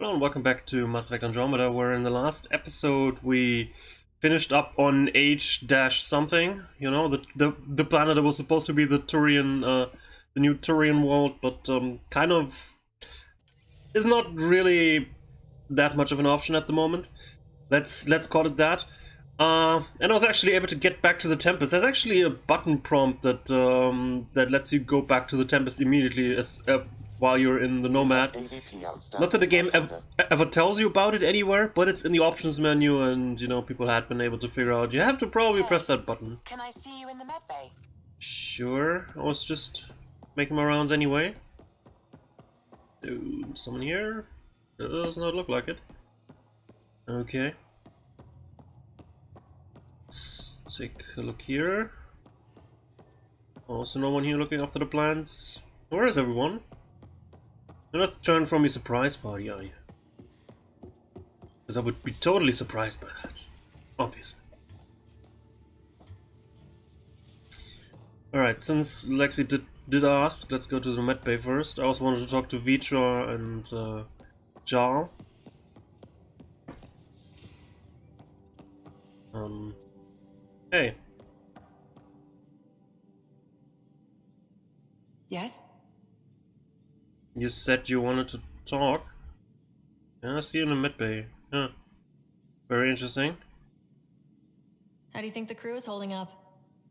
Hello and welcome back to Mass Effect Andromeda, where in the last episode we finished up on H-something, you know, the planet that was supposed to be the Turian, the new Turian world, but kind of is not really that much of an option at the moment. Let's call it that. And I was actually able to get back to the Tempest. There's actually a button prompt that that lets you go back to the Tempest immediately as while you're in the Nomad. Not that the game ever tells you about it anywhere, but it's in the options menu, and you know, people had been able to figure out you have to probably press that button. Can I see you in the med bay? Sure, I was just making my rounds anyway. Dude, someone here? Does not look like it. Okay. Let's take a look here. Also no one here looking after the plants. Where is everyone? Do not turn from your surprise party, are you? Because I would be totally surprised by that. Obviously. Alright, since Lexi did ask, let's go to the medbay first. I also wanted to talk to Vitra and Jar. Hey. Yes? You said you wanted to talk. Yeah, I see you in the medbay. Yeah. Very interesting. How do you think the crew is holding up?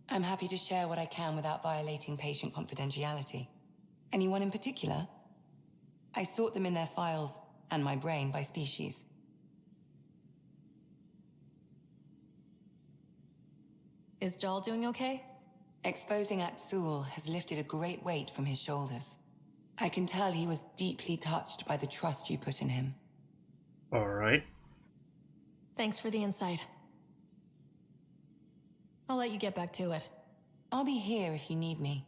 I'm happy to share what I can without violating patient confidentiality. Anyone in particular? I sort them in their files and my brain by species. Is Jal doing okay? Exposing Aksul has lifted a great weight from his shoulders. I can tell he was deeply touched by the trust you put in him. Alright. Thanks for the insight. I'll let you get back to it. I'll be here if you need me.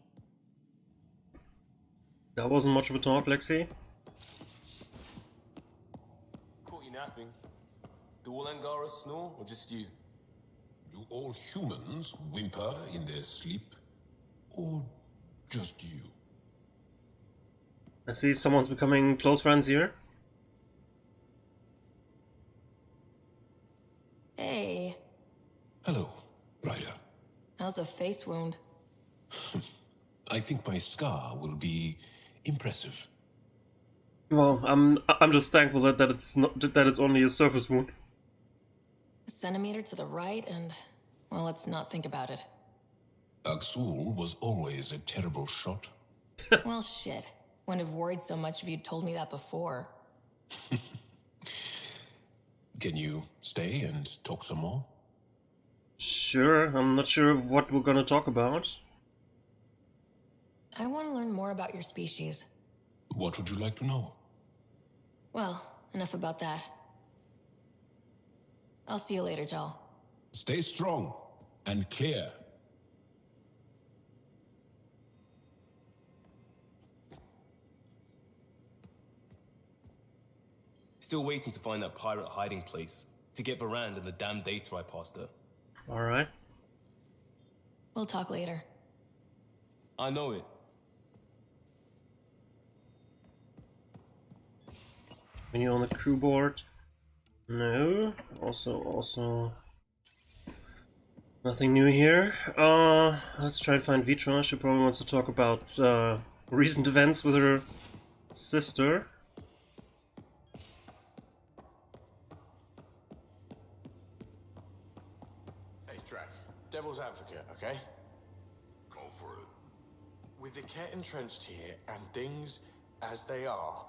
That wasn't much of a talk, Lexi. Caught you napping. Do all Angara snore, or just you? Do all humans whimper in their sleep? Or just you? I see someone's becoming close friends here. Hey, Hello, Ryder. how's the face wound? I think my scar will be impressive. Well, I'm just thankful that it's only a surface wound. A centimeter to the right and, well, let's not think about it. Aksul was always a terrible shot. Well, shit. Wouldn't have worried so much if you'd told me that before. Can you stay and talk some more? Sure, I'm not sure what we're gonna talk about. I want to learn more about your species. What would you like to know? Well, enough about that. I'll see you later, Jal. Stay strong and clear. Still waiting to find that pirate hiding place. To get Varand and the damn data I passed her. Alright. We'll talk later. I know it. Are you on the crew board? No. Also nothing new here. Let's try and find Vitra. She probably wants to talk about recent events with her sister. Hey, Drac. Devil's advocate, okay? Go for it. With the Ket entrenched here and things as they are,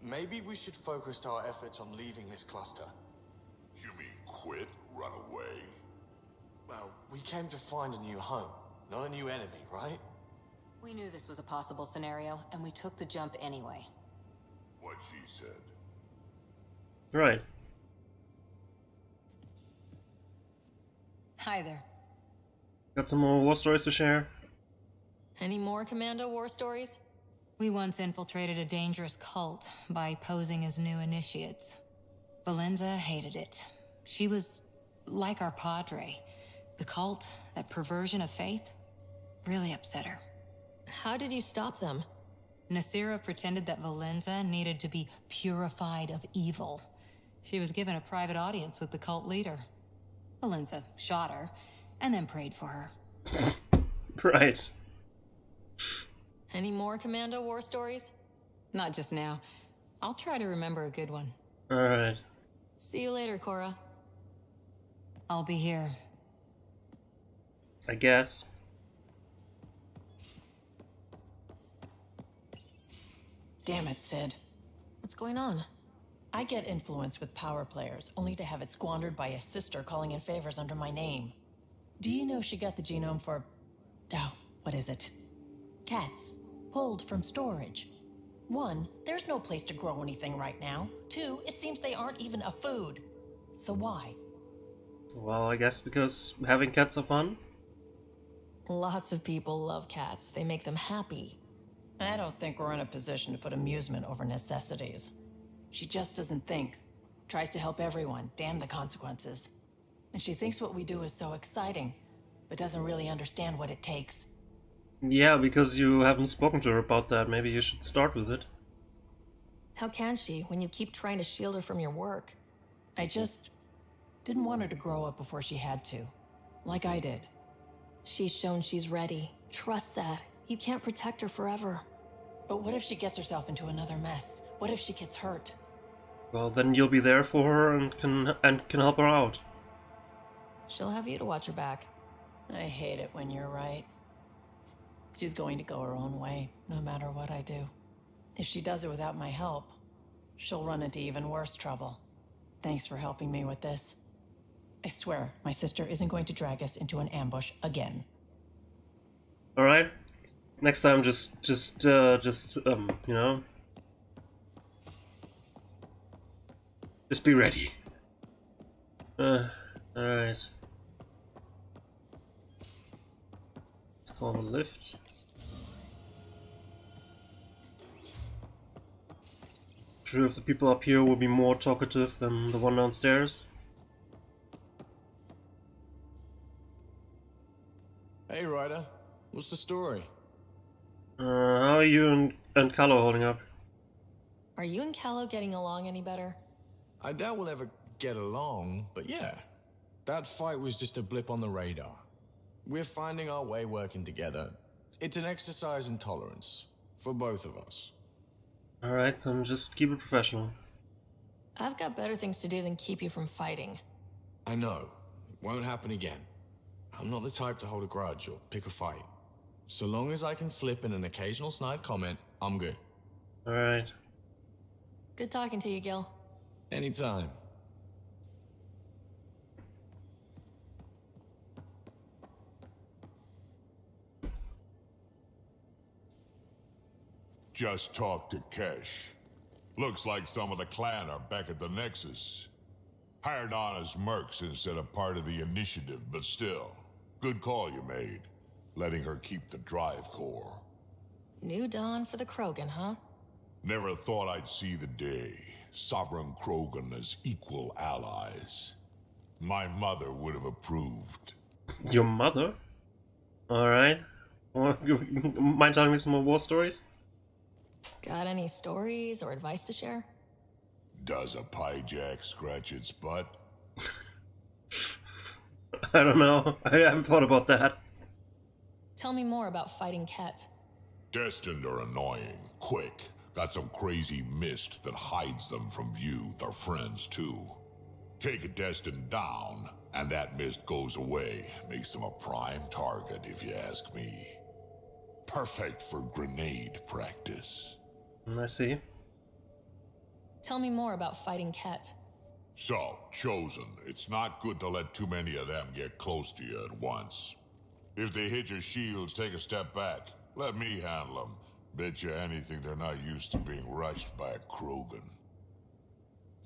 maybe we should focus our efforts on leaving this cluster. You mean quit, run away? Well, we came to find a new home, not a new enemy, right? We knew this was a possible scenario, and we took the jump anyway. What she said. Right. Hi there. Got some more war stories to share? Any more Commando war stories? We once infiltrated a dangerous cult by posing as new initiates. Valenza hated it. She was like our padre. The cult, that perversion of faith, really upset her. How did you stop them? Nasira pretended that Valenza needed to be purified of evil. She was given a private audience with the cult leader. Valenza shot her, and then prayed for her. Right. Any more Commando war stories? Not just now. I'll try to remember a good one. Alright. See you later, Cora. I'll be here. I guess. Damn it, Sid. What's going on? I get influence with power players, only to have it squandered by a sister calling in favors under my name. Do you know she got the genome for... oh, what is it? Cats. Pulled from storage. 1, there's no place to grow anything right now. 2, it seems they aren't even a food. So why? Well, I guess because having cats are fun? Lots of people love cats. They make them happy. I don't think we're in a position to put amusement over necessities. She just doesn't think. Tries to help everyone, damn the consequences. And she thinks what we do is so exciting, but doesn't really understand what it takes. Yeah, because you haven't spoken to her about that. Maybe you should start with it. How can she when you keep trying to shield her from your work? I just didn't want her to grow up before she had to, like I did. She's shown she's ready. Trust that. You can't protect her forever. But what if she gets herself into another mess? What if she gets hurt? Well, then you'll be there for her and can help her out. She'll have you to watch her back. I hate it when you're right. She's going to go her own way, no matter what I do. If she does it without my help, she'll run into even worse trouble. Thanks for helping me with this. I swear, my sister isn't going to drag us into an ambush again. Alright? Next time, just you know, just be ready. Alright. Let's call the lift. Sure, if the people up here will be more talkative than the one downstairs. Hey, Ryder. What's the story? How are you and Carlo holding up? Are you and Callo getting along any better? I doubt we'll ever get along, but yeah. That fight was just a blip on the radar. We're finding our way working together. It's an exercise in tolerance. For both of us. Alright, then just keep it professional. I've got better things to do than keep you from fighting. I know. It won't happen again. I'm not the type to hold a grudge or pick a fight. So long as I can slip in an occasional snide comment, I'm good. Alright. Good talking to you, Gil. Anytime. Just talked to Kesh. Looks like some of the clan are back at the Nexus. Hired on as mercs instead of part of the initiative, but still. Good call you made. Letting her keep the drive core. New dawn for the Krogan, huh? Never thought I'd see the day. Sovereign Krogan as equal allies. My mother would have approved. Your mother? Alright. Mind telling me some more war stories? Got any stories or advice to share? Does a piejack scratch its butt? I don't know. I haven't thought about that. Tell me more about fighting Ket. Destined are annoying. Quick. Got some crazy mist that hides them from view. They're friends, too. Take a Destined down, and that mist goes away. Makes them a prime target, if you ask me. Perfect for grenade practice. I see. Tell me more about fighting Ket. So, Chosen, it's not good to let too many of them get close to you at once. If they hit your shields, take a step back. Let me handle them. Bet you anything they're not used to being rushed by a Krogan.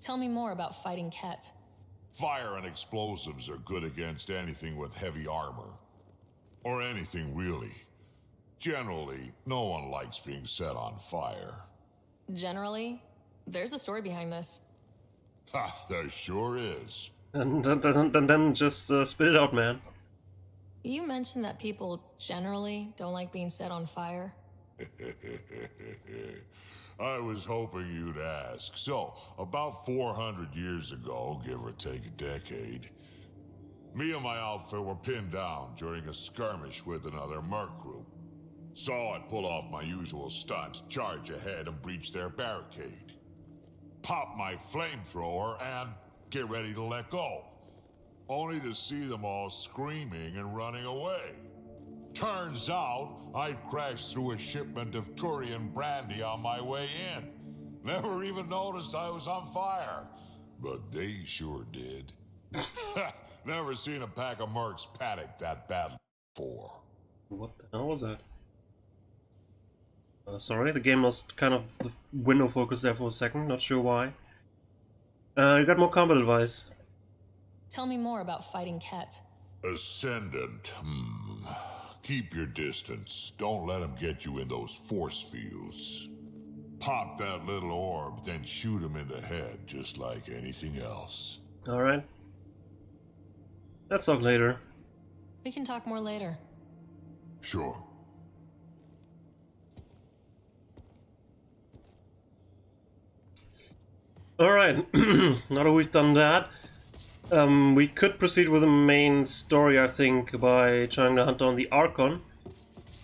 Tell me more about fighting Ket. Fire and explosives are good against anything with heavy armor. Or anything, really. Generally, no one likes being set on fire. Generally, there's a story behind this. Ha, there sure is. And then just spit it out, man. You mentioned that people generally don't like being set on fire. I was hoping you'd ask. So, about 400 years ago, give or take a decade, me and my outfit were pinned down during a skirmish with another merc group. Saw it pull off my usual stunt, charge ahead and breach their barricade. Pop my flamethrower and get ready to let go. Only to see them all screaming and running away. Turns out, I'd crashed through a shipment of Turian brandy on my way in. Never even noticed I was on fire. But they sure did. Never seen a pack of mercs panic that badly before. What the hell was that? Sorry, the game lost kind of the window focus there for a second, not sure why. You got more combat advice. Tell me more about fighting Ket. Ascendant, Keep your distance. Don't let them get you in those force fields. Pop that little orb, then shoot him in the head, just like anything else. Alright. Let's talk later. We can talk more later. Sure. Alright, now that we've done that, we could proceed with the main story, I think, by trying to hunt down the Archon.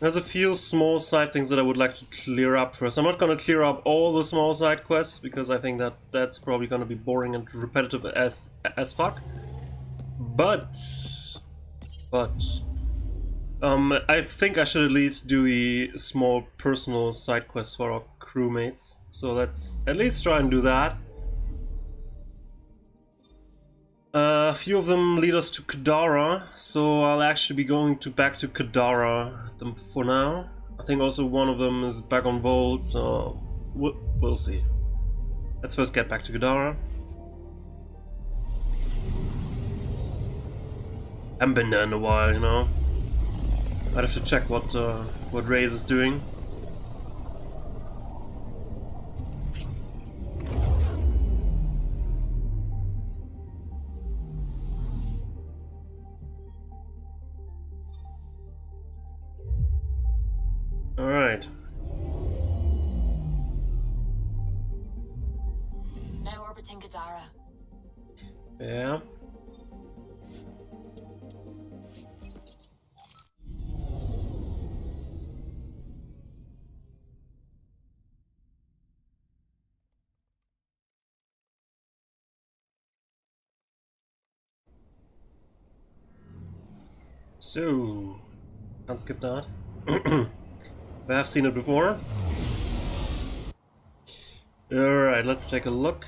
There's a few small side things that I would like to clear up first. I'm not going to clear up all the small side quests, because I think that that's probably going to be boring and repetitive as fuck. But I think I should at least do the small personal side quests for our crewmates. So let's at least try and do that. A few of them lead us to Kadara, so I'll actually be going back to Kadara for now. I think also one of them is back on Volt, so we'll see. Let's first get back to Kadara. Haven't been there in a while, you know. I'd have to check what Reyes is doing. Alright. Now orbiting Kadara. Yeah. So, can't skip that. I have seen it before. Alright, let's take a look.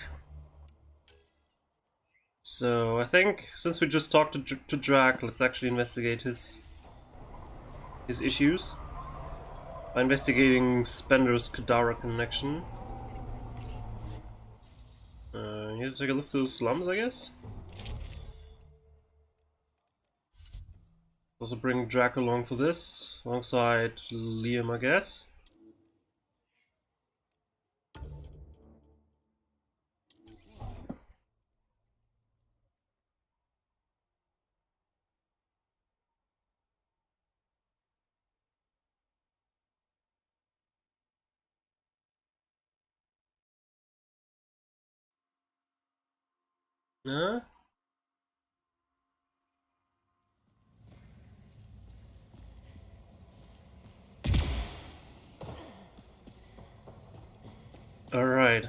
So, I think since we just talked to Drac, let's actually investigate his issues. By investigating Spender's Kadara connection. You have to take a look through the slums, I guess? Also bring Drac along for this, alongside Liam, I guess. Huh? Alright.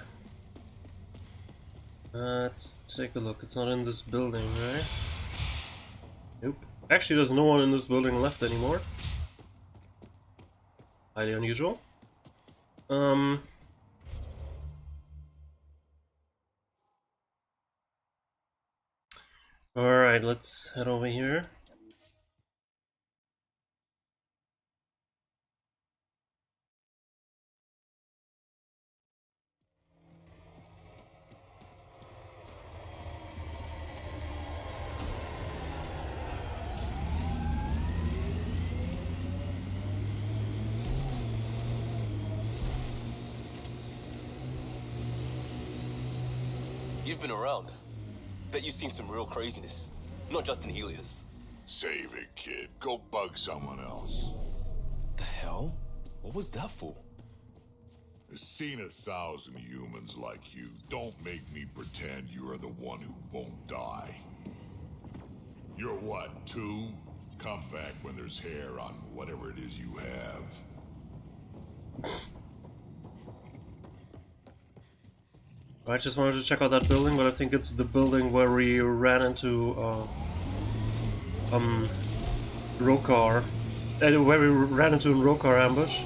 Let's take a look. It's not in this building, right? Nope. Actually, there's no one in this building left anymore. Highly unusual. Alright, let's head over here. You've been around. Bet you've seen some real craziness. Not just in Helios. Save it, kid. Go bug someone else. The hell? What was that for? Seen 1,000 humans like you. Don't make me pretend you are the one who won't die. You're what, 2? Come back when there's hair on whatever it is you have. I just wanted to check out that building, but I think it's the building where we ran into Rokar. Where we ran into a Rokar ambush.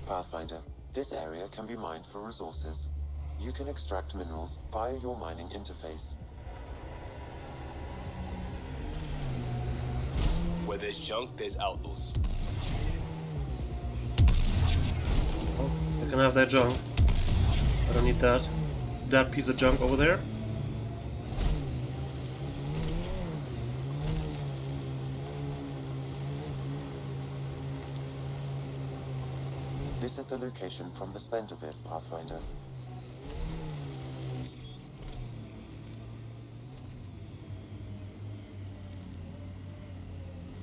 Pathfinder, this area can be mined for resources. You can extract minerals via your mining interface. Where there's junk, there's outlaws. Oh, I can have that junk. I don't need that. That piece of junk over there. This is the location from the Splendor bit, Pathfinder.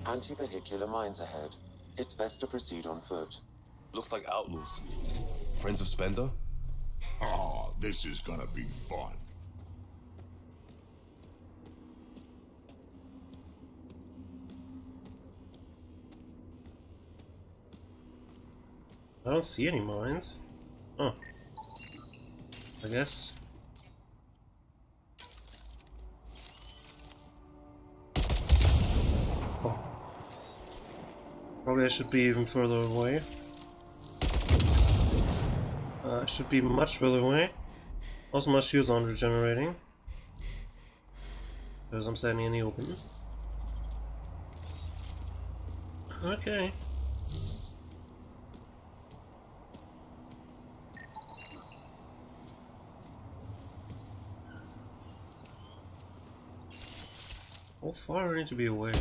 Anti-vehicular mines ahead. It's best to proceed on foot. Looks like outlaws. Friends of Spender? Oh, this is gonna be fun. I don't see any mines. Oh. I guess. Oh. Probably I should be even further away. I should be much further away. Also, my shields aren't regenerating. Because I'm standing in the open. Okay. How far do I need to be away?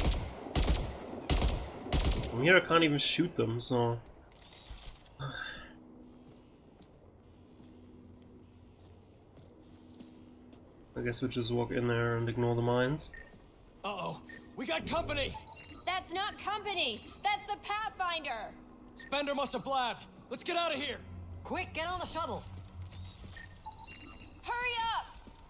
From here I can't even shoot them, so... I guess we just walk in there and ignore the mines. Uh-oh, we got company! That's not company! That's the Pathfinder! Spender must have blabbed. Let's get out of here! Quick, get on the shuttle. Hurry up!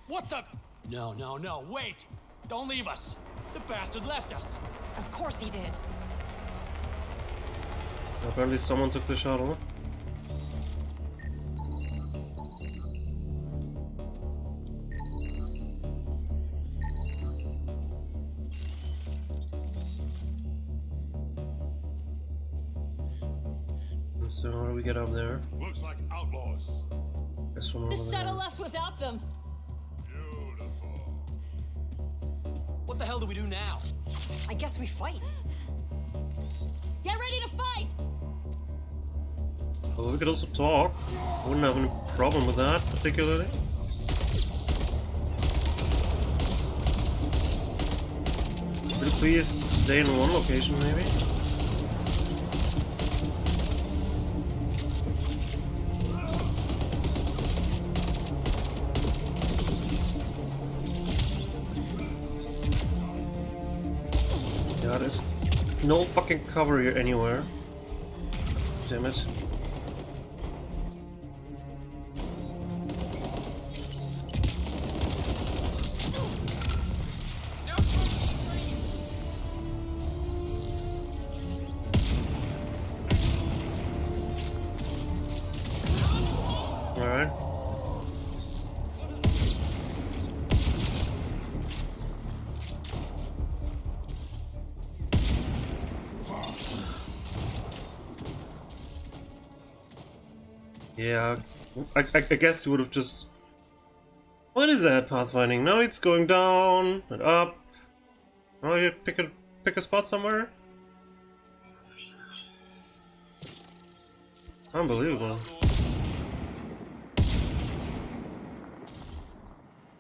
What the? No, wait! Don't leave us! The bastard left us! Of course he did. Apparently someone took the shuttle. And so how do we get up there? Looks like outlaws. Guess from The over shuttle there. left without them. Beautiful. What the hell do we do now? I guess we fight. Get ready to fight! Well, we could also talk. I wouldn't have any problem with that, particularly. Could you please stay in one location, maybe? Yeah, there's no fucking cover here anywhere. Damn it. Alright. Yeah, I guess you would have just... What is that pathfinding? Now it's going down and up. Oh, you pick a spot somewhere? Unbelievable.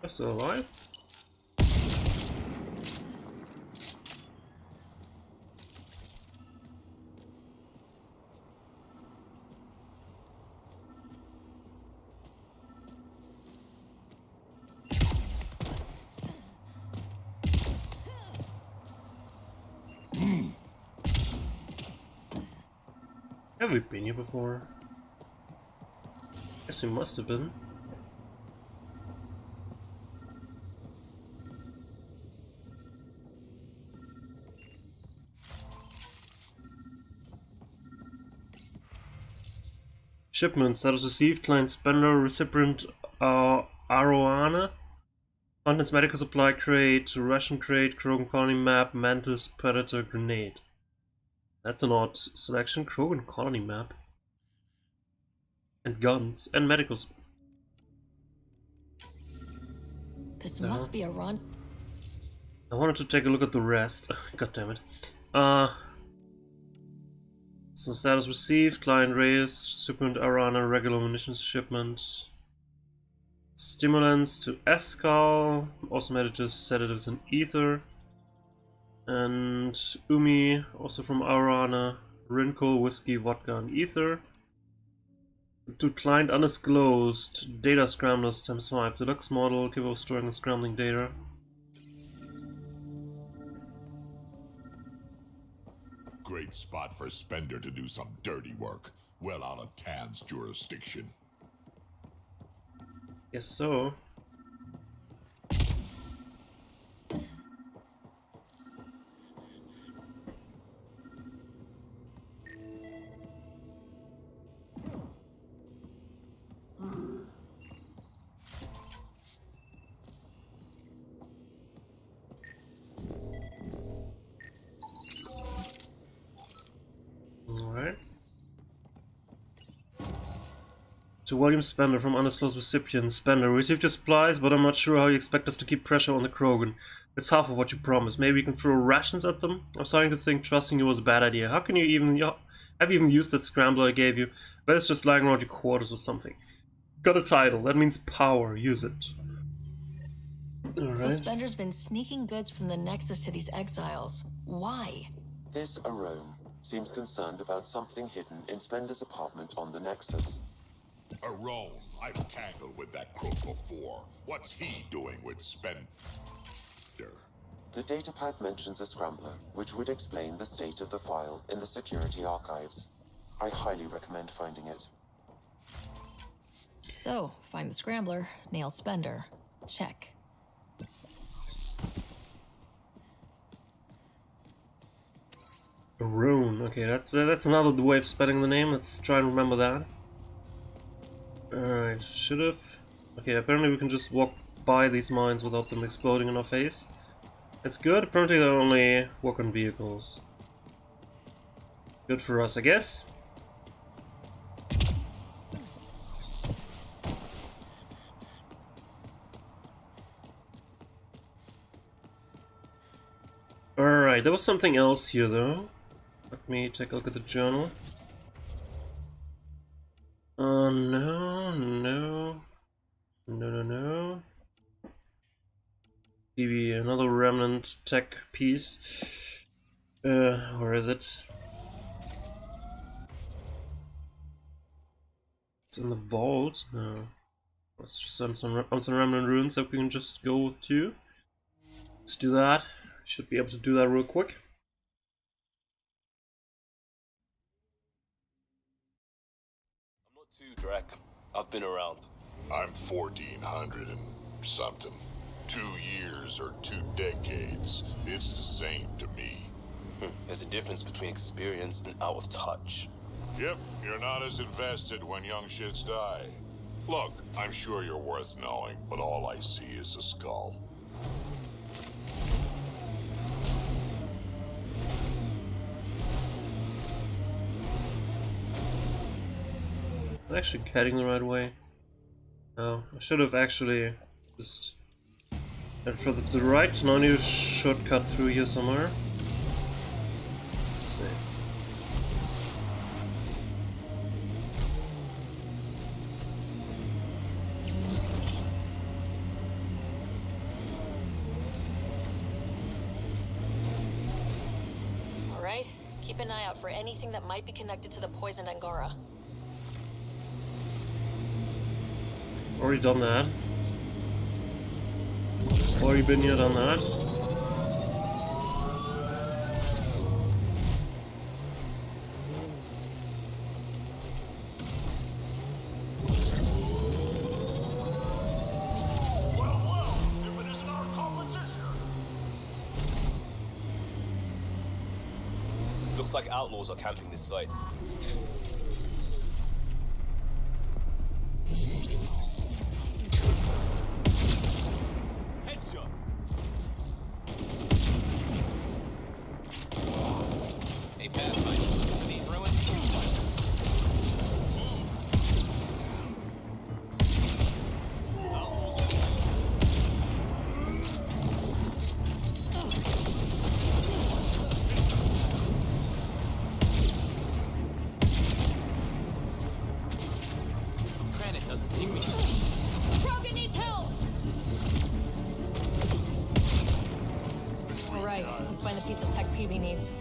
I'm still alive? Have we been here before? Guess we must have been. Shipment status received. Client spender recipient Aroana. Contents medical supply crate, ration crate, Krogan colony map, mantis predator grenade. That's an odd selection. Krogan colony map. And guns and medicals. This must be a run. I wanted to take a look at the rest. God damn it. So status received, client raised, shipment Arana, regular munitions shipment. Stimulants to Escal, also sedatives and ether. And Umi, also from Arana, Rinko, whiskey, vodka and ether. To client undisclosed, data scramblers times 5, deluxe model, capable of storing and scrambling data. Great spot for Spender to do some dirty work, well out of Tan's jurisdiction. Guess so. Alright. To William Spender from undisclosed recipient. Spender, received your supplies, but I'm not sure how you expect us to keep pressure on the Krogan. It's half of what you promised. Maybe we can throw rations at them? I'm starting to think trusting you was a bad idea. How can you even... have you even used that scrambler I gave you? But it's just lying around your quarters or something. Got a title. That means power. Use it. Alright. So Spender's been sneaking goods from the Nexus to these exiles. Why? This Arome seems concerned about something hidden in Spender's apartment on the Nexus. Arone, I've tangled with that crook before. What's he doing with Spender? The datapad mentions a scrambler, which would explain the state of the file in the security archives. I highly recommend finding it. So, find the scrambler, nail Spender. Check. Rune. Okay, that's another way of spelling the name. Let's try and remember that. Alright, should've... Okay, apparently we can just walk by these mines without them exploding in our face. It's good. Apparently they only work on vehicles. Good for us, I guess. Alright, there was something else here though. Let me take a look at the journal. No. Peebee, another remnant tech piece. Where is it? It's in the vault? No. Let's just send some remnant runes that we can just go to. Let's do that. Should be able to do that real quick. I'm not too Drek. I've been around. I'm 1400 and something. 2 years or 2 decades. It's the same to me. There's a difference between experience and out of touch. Yep, you're not as invested when young shits die. Look, I'm sure you're worth knowing, but all I see is a skull. I'm actually heading the right way. Oh, I should have actually just headed further to the right. No new shortcut through here somewhere. Let's see. All right, keep an eye out for anything that might be connected to the poisoned Angara. Already done that. Already been here, done that. Looks like outlaws are camping this site. Headshot. Hey, Pathfinder, are these ruins? Granite doesn't think we can. Krogan needs help! All right, let's find the piece of tech Peebee needs.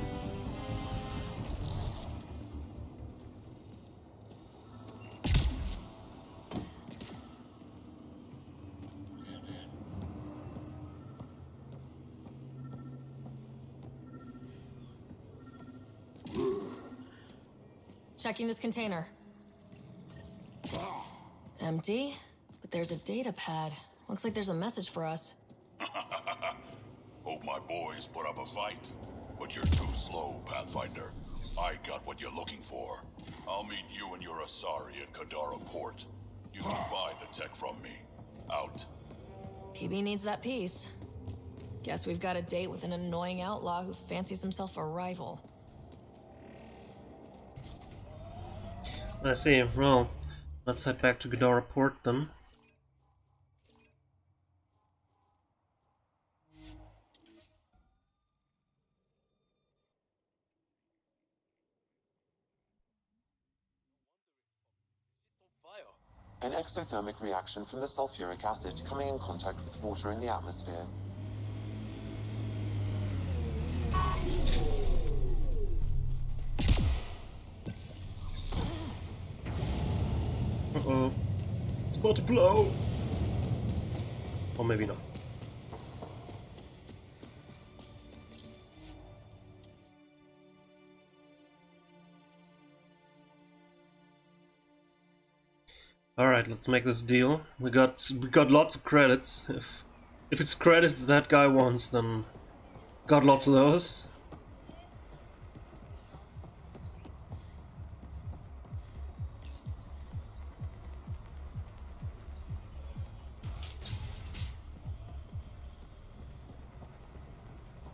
Checking this container. Empty, but there's a data pad. Looks like there's a message for us. Hope my boys put up a fight. But you're too slow, Pathfinder. I got what you're looking for. I'll meet you and your Asari at Kadara Port. You can buy the tech from me. Out. Peebee needs that piece. Guess we've got a date with an annoying outlaw who fancies himself a rival. I see. Well, let's head back to Kadara Port then. An exothermic reaction from the sulfuric acid coming in contact with water in the atmosphere. Uh-oh. It's about to blow! Or maybe not. Alright, let's make this deal. We got lots of credits. If it's credits that guy wants, then got lots of those.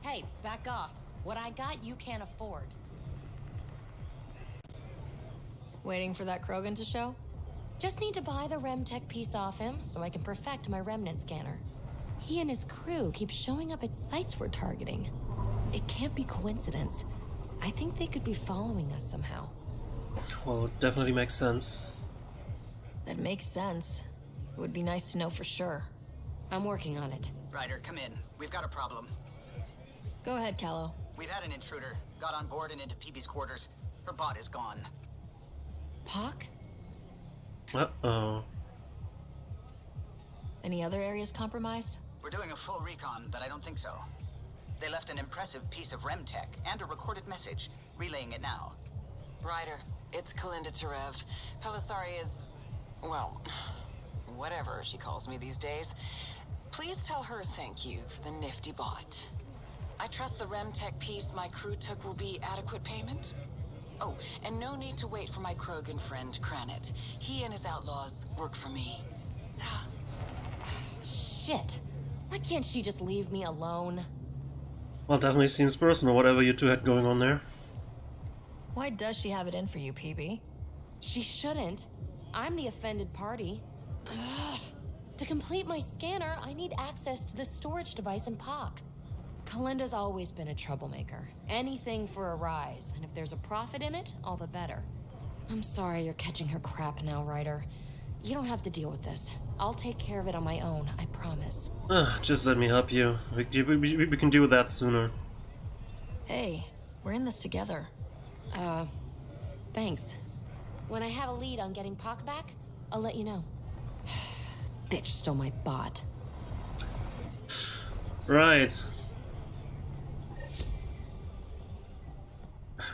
Hey, back off. What I got, you can't afford. Waiting for that Krogan to show? Just need to buy the Remtech piece off him so I can perfect my remnant scanner. He and his crew keep showing up at sites we're targeting. It can't be coincidence. I think they could be following us somehow. Well, it definitely makes sense. That makes sense. It would be nice to know for sure. I'm working on it. Ryder, come in. We've got a problem. Go ahead, Callow. We've had an intruder. Got on board and into Peebee's quarters. Her bot is gone. Pock? Uh-oh. Any other areas compromised? We're doing a full recon, but I don't think so. They left an impressive piece of Remtech and a recorded message, relaying it now. Ryder, it's Kalinda Tarev. Pelisari is, well, whatever she calls me these days. Please tell her thank you for the nifty bot. I trust the Remtech piece my crew took will be adequate payment. Oh, and no need to wait for my Krogan friend, Kranit. He and his outlaws work for me. Ta. Shit. Why can't she just leave me alone? Well, definitely seems personal, whatever you two had going on there. Why does she have it in for you, Peebee? She shouldn't. I'm the offended party. Ugh. To complete my scanner, I need access to the storage device in POC. Kalinda's always been a troublemaker. Anything for a rise, and if there's a profit in it, all the better. I'm sorry you're catching her crap now, Ryder. You don't have to deal with this. I'll take care of it on my own, I promise. Just let me help you. We can deal with that sooner. Hey, we're in this together. Thanks. When I have a lead on getting POC back, I'll let you know. Bitch stole my bot. Right.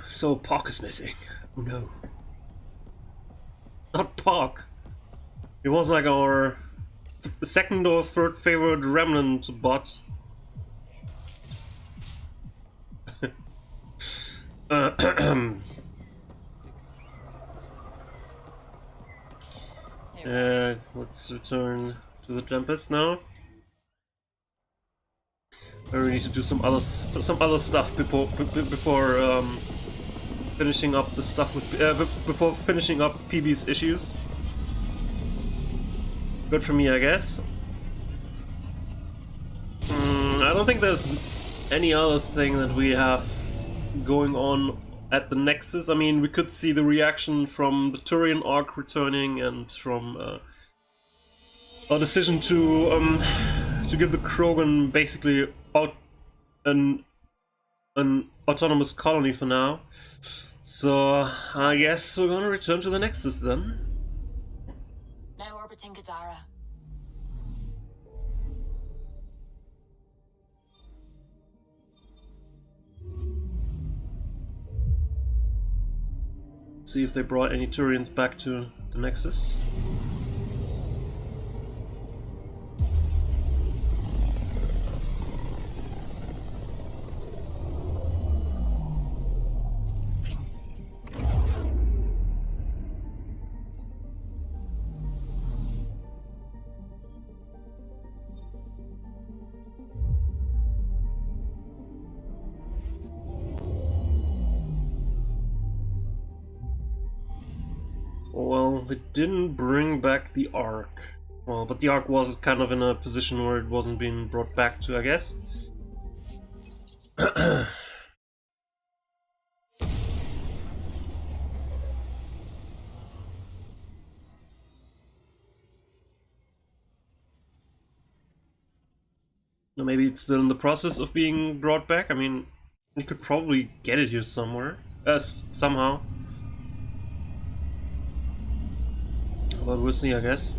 So Pock is missing. Oh no. Not Pock. He was like our second or third favorite remnant bot. Let's return to the Tempest now. I really need to do some other stuff before finishing up the stuff with before finishing up Peebee's issues. Good for me, I guess. I don't think there's any other thing that we have going on at the Nexus. I mean, we could see the reaction from the Turian arc returning and from our decision to give the Krogan basically out an autonomous colony for now. So I guess we're gonna return to the Nexus then. Now orbiting Kadara. See if they brought any Turians back to the Nexus. Well, they didn't bring back the Ark. Well, but the Ark was kind of in a position where it wasn't being brought back to, I guess. Or maybe it's still in the process of being brought back. I mean, you could probably get it here somewhere. Somehow. But we'll see, I guess.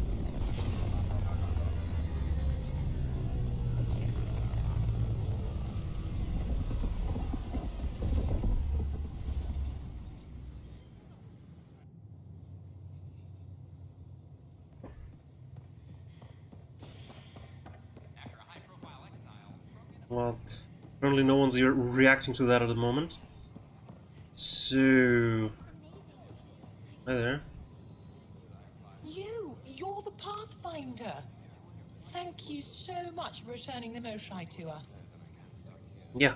Well, apparently no one's reacting to that at the moment. So... Hi there. You're the Pathfinder. Thank you so much for returning the Moshai to us. Yeah.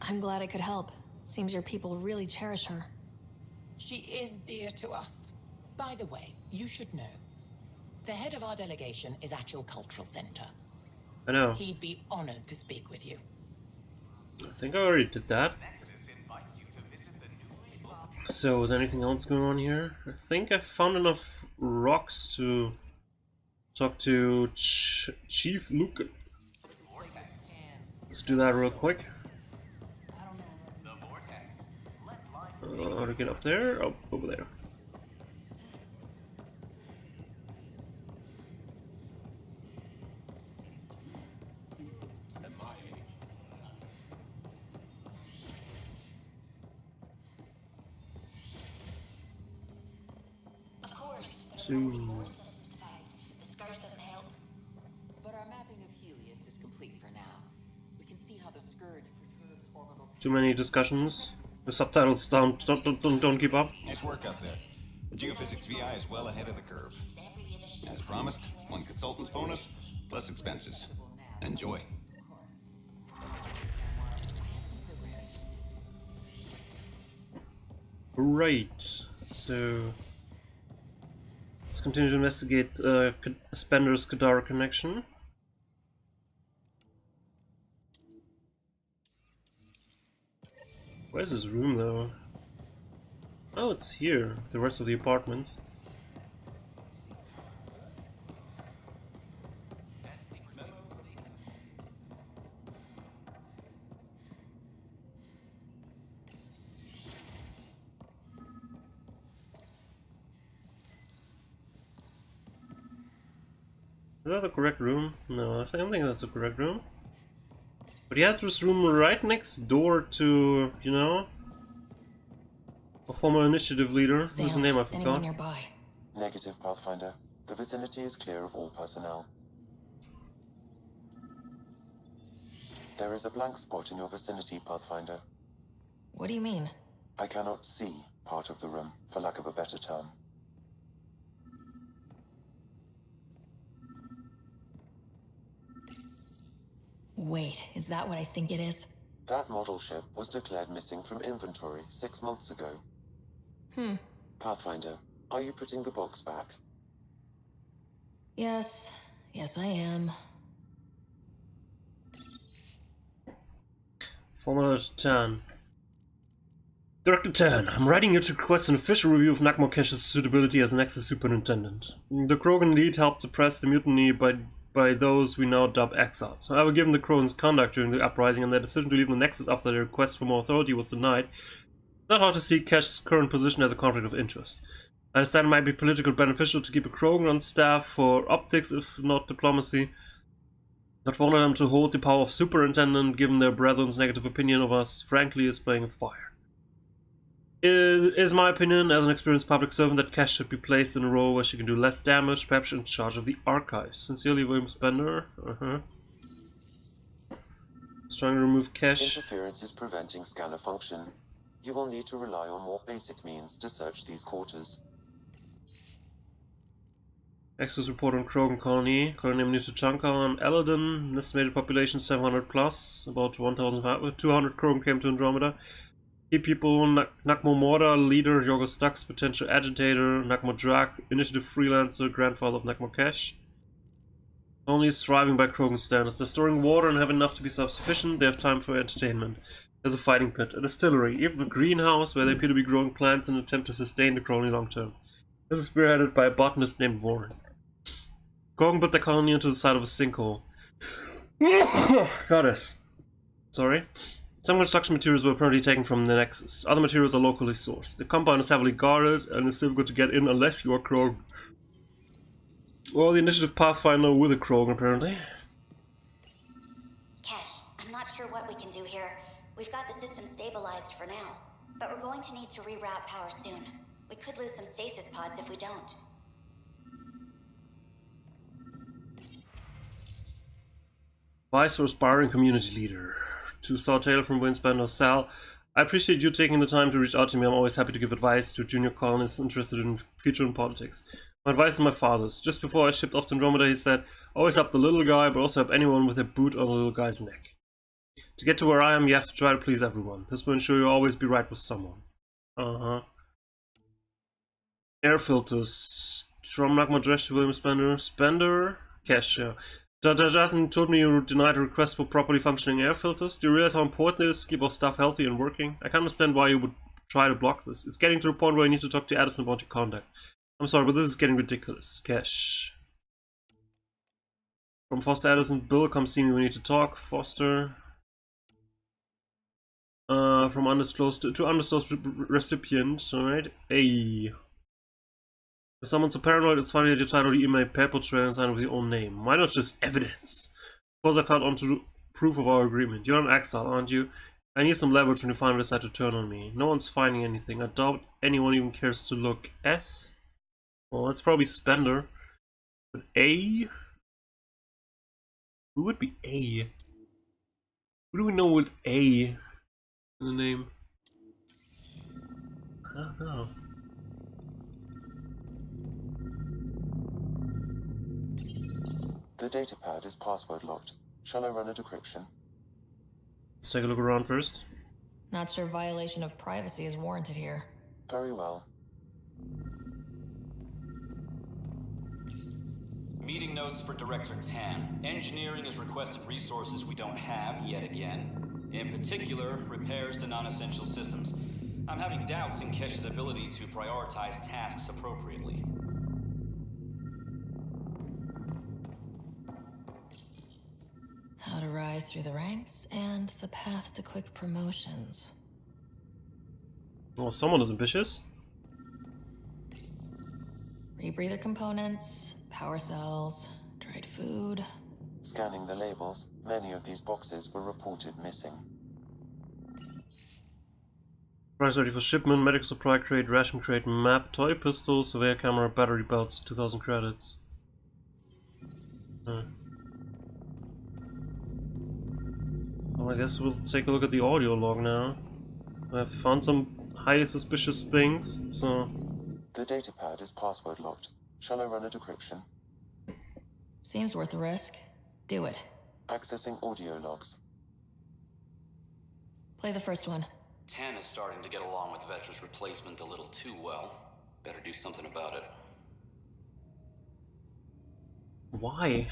I'm glad I could help. Seems your people really cherish her. She is dear to us. By the way, you should know. The head of our delegation is at your cultural center. I know. He'd be honored to speak with you. I think I already did that. So, is anything else going on here? I think I found enough rocks to talk to Chief Luke. Let's do that real quick. How to get up there? Oh, over there. The scourge doesn't help. But our mapping of Helios is complete for now. We can see how the scourge protrudes orbital. Too many discussions. The subtitles don't keep up. Nice work up there. The geophysics VI is well ahead of the curve. As promised, 1 consultant's bonus, plus expenses. Enjoy. Right. So let's continue to investigate Spender's Kadara connection. Where's his room though? Oh, it's here. The rest of the apartments. Is that the correct room? No, I don't think that's the correct room. But he had this room right next door to, you know, a former initiative leader, whose name I forgot. Anyone nearby? Negative, Pathfinder. The vicinity is clear of all personnel. There is a blank spot in your vicinity, Pathfinder. What do you mean? I cannot see part of the room, for lack of a better term. Wait, is that what I think it is? That model ship was declared missing from inventory 6 months ago. Pathfinder, are you putting the box back? Yes. Yes, I am. Formula 10. Director 10, I'm writing you to request an official review of Nakmo Cash's suitability as Nexus Superintendent. The Krogan lead helped suppress the mutiny by those we now dub exiles. However, given the Krogan's conduct during the uprising and their decision to leave the Nexus after their request for more authority was denied, it's not hard to see Cash's current position as a conflict of interest. I understand it might be politically beneficial to keep a Krogan on staff for optics, if not diplomacy. Not for one of them to hold the power of superintendent, given their brethren's negative opinion of us, frankly, is playing with fire. Is my opinion, as an experienced public servant, that Cash should be placed in a role where she can do less damage, perhaps in charge of the archives. Sincerely, William Spender. Trying to remove Cash. Interference is preventing scanner function. You will need to rely on more basic means to search these quarters. Access report on Krogan colony. Colony name Chunka on Eladon. Estimated population 700 plus. About 1,200 Krogan came to Andromeda. Key people: Nakmo Mora, leader Yorgos Stux, potential agitator, Nakmo Drak, initiative freelancer, grandfather of Nakmo Cash. Only is thriving by Krogan standards. They're storing water and have enough to be self-sufficient. They have time for entertainment. There's a fighting pit, a distillery, even a greenhouse where they appear to be growing plants in an attempt to sustain the colony long term. This is spearheaded by a botanist named Warren. Krogan put the colony into the side of a sinkhole. Goddess. Sorry. Some construction materials were apparently taken from the Nexus. Other materials are locally sourced. The compound is heavily guarded and is difficult to get in unless you are Krogan. Well, the initiative Pathfinder with a Krogan, apparently. Cash, I'm not sure what we can do here. We've got the system stabilized for now, but we're going to need to reroute power soon. We could lose some stasis pods if we don't. Vice for aspiring community leader. To Sal Taylor from Winspan. Sal, I appreciate you taking the time to reach out to me. I'm always happy to give advice to junior colonists interested in future in politics. My advice is my father's. Just before I shipped off to Andromeda, he said, always help the little guy, but also help anyone with a boot on the little guy's neck. To get to where I am, you have to try to please everyone. This will ensure you'll always be right with someone. Air filters. From Nakmo Dresh to William Spender. Spender? Cash, yeah. Jasmine told me you denied a request for properly functioning air filters. Do you realize how important it is to keep our stuff healthy and working? I can't understand why you would try to block this. It's getting to the point where I need to talk to Addison about your contact. I'm sorry, but this is getting ridiculous. Cash. From Foster Addison, Bill, come see me, we need to talk. Foster. From undisclosed to undisclosed recipient, alright. Hey. If someone's so paranoid, it's funny that you title the email paper trail and sign with your own name. Why not just evidence? Of course, I found onto proof of our agreement. You're an exile, aren't you? I need some leverage when you finally decide to turn on me. No one's finding anything. I doubt anyone even cares to look. S? Well, it's probably Spender. But A? Who would be A? Who do we know with A in the name? I don't know. The datapad is password locked. Shall I run a decryption? Let's take a look around first. Not sure violation of privacy is warranted here. Very well. Meeting notes for Director Tan. Engineering has requested resources we don't have yet again. In particular, repairs to non-essential systems. I'm having doubts in Kesh's ability to prioritize tasks appropriately. How to rise through the ranks and the path to quick promotions. Well, someone is ambitious. Rebreather components, power cells, dried food. Scanning the labels, many of these boxes were reported missing. Price ready for shipment, medical supply crate, ration crate, map, toy pistol, surveyor camera, battery belts, 2,000 credits. Well, I guess we'll take a look at the audio log now. I've found some highly suspicious things, so... The datapad is password locked. Shall I run a decryption? Seems worth the risk. Do it. Accessing audio logs. Play the first one. Tan is starting to get along with Vetra's replacement a little too well. Better do something about it. Why?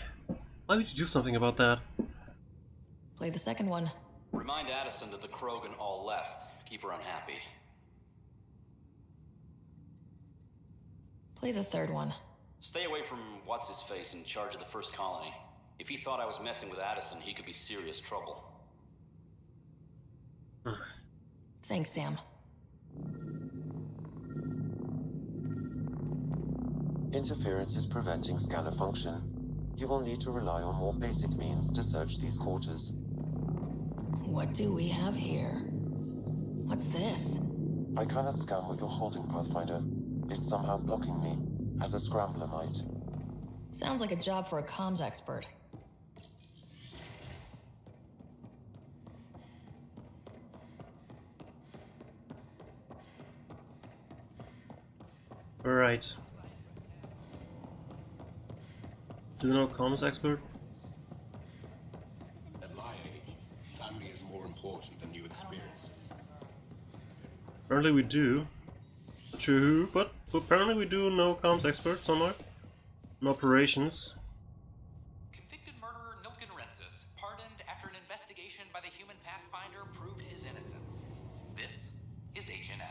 Why did you do something about that? Play the second one. Remind Addison that the Krogan all left. Keep her unhappy. Play the third one. Stay away from what's-his-face in charge of the first colony. If he thought I was messing with Addison, he could be serious trouble. Thanks, Sam. Interference is preventing scanner function. You will need to rely on more basic means to search these quarters. What do we have here? What's this? I cannot scan what you're holding, Pathfinder. It's somehow blocking me, as a scrambler might. Sounds like a job for a comms expert. Alright. Do you know comms expert? At my age, family is more important than new experiences. Apparently we do. Not sure who, but apparently we do know comms expert somewhere. In operations. Convicted murderer Nilken Rensis, pardoned after an investigation by the human Pathfinder proved his innocence. This is HNS.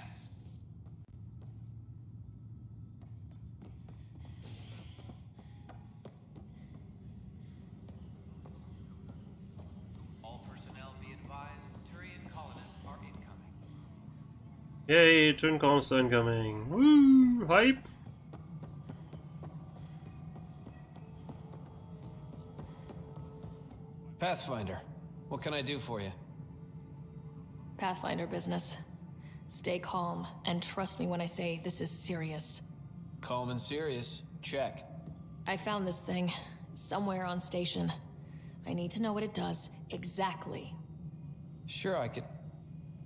All personnel be advised, Turian colonists are incoming. Yay, twin colonists are incoming. Woo! Hype! Pathfinder, what can I do for you? Pathfinder business. Stay calm, and trust me when I say this is serious. Calm and serious. Check. I found this thing somewhere on station. I need to know what it does exactly. Sure, I could...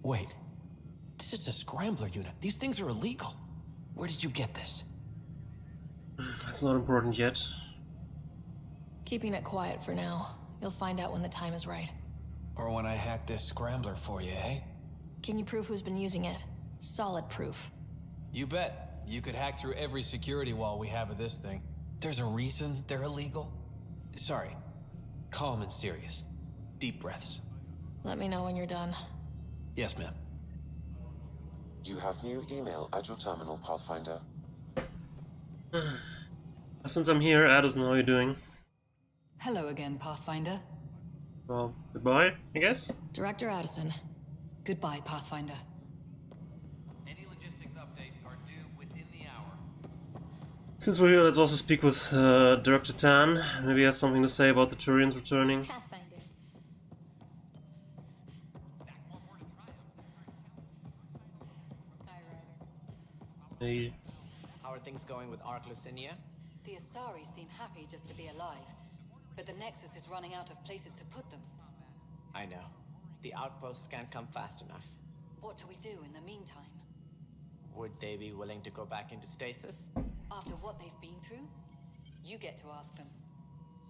Wait. This is a scrambler unit. These things are illegal. Where did you get this? That's not important yet. Keeping it quiet for now. You'll find out when the time is right. Or when I hack this scrambler for you, eh? Can you prove who's been using it? Solid proof. You bet. You could hack through every security wall we have of this thing. There's a reason they're illegal. Sorry. Calm and serious. Deep breaths. Let me know when you're done. Yes, ma'am. You have new email at your terminal, Pathfinder. Since I'm here, Addison, how are you doing? Hello again, Pathfinder. Well, goodbye, I guess? Director Addison. Goodbye, Pathfinder. Any logistics updates are due within the hour. Since we're here, let's also speak with Director Tan. Maybe he has something to say about the Turians returning. Pathfinder. Hey. How are things going with Ark Lucinia? The Asari seem happy just to be alive, but the Nexus is running out of places to put them. I know. The outposts can't come fast enough. What do we do in the meantime? Would they be willing to go back into stasis? After what they've been through? You get to ask them.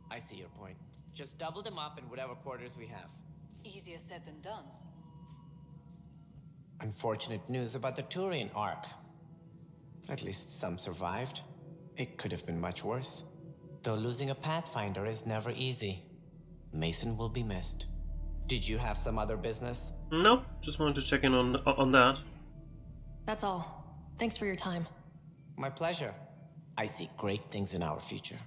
I see your point. Just double them up in whatever quarters we have. Easier said than done. Unfortunate news about the Turian Ark. At least some survived. It could have been much worse. Though losing a Pathfinder is never easy. Mason will be missed. Did you have some other business? No, just wanted to check in on that. That's all. Thanks for your time. My pleasure. I see great things in our future.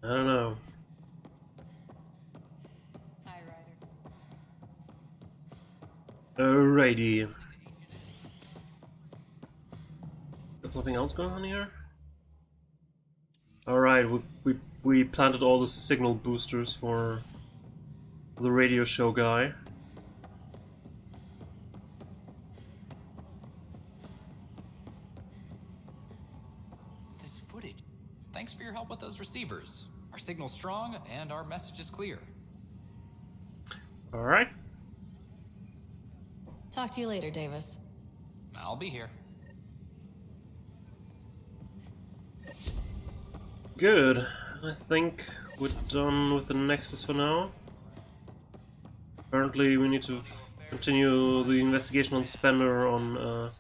I don't know. Hi, Ryder. Alrighty. Got something else going on here? Alright, we planted all the signal boosters for the radio show guy. This footage. Thanks for your help with those receivers. Our signal's strong and our message is clear. Alright. Talk to you later, Davis. I'll be here. Good. I think we're done with the Nexus for now. Apparently we need to continue the investigation on Spender on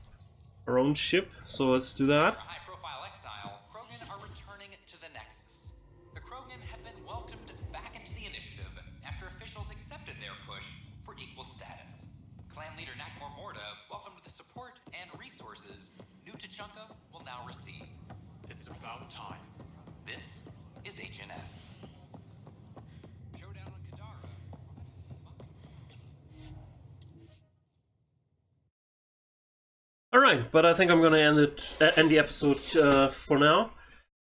our own ship, so let's do that. High-profile exile, Krogan are returning to the Nexus. The Krogan have been welcomed back into the initiative after officials accepted their push for equal status. Clan leader Nakmor Morda welcomed the support and resources New Tachanka will now receive. It's about time. This is HNS. Showdown on Kadara. Alright, but I think I'm gonna end the episode for now.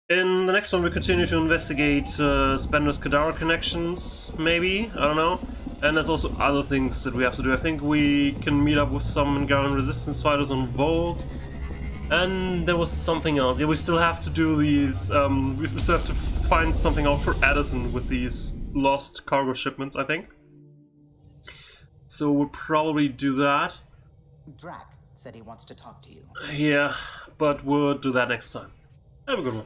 In the next one we continue to investigate Spender's Kadara connections, maybe? I don't know. And there's also other things that we have to do. I think we can meet up with some Garen Resistance fighters on Volt. And there was something else. Yeah, we still have to do these, we still have to find something out for Addison with these lost cargo shipments, I think. So we'll probably do that. Drac said he wants to talk to you. Yeah, but we'll do that next time. Have a good one.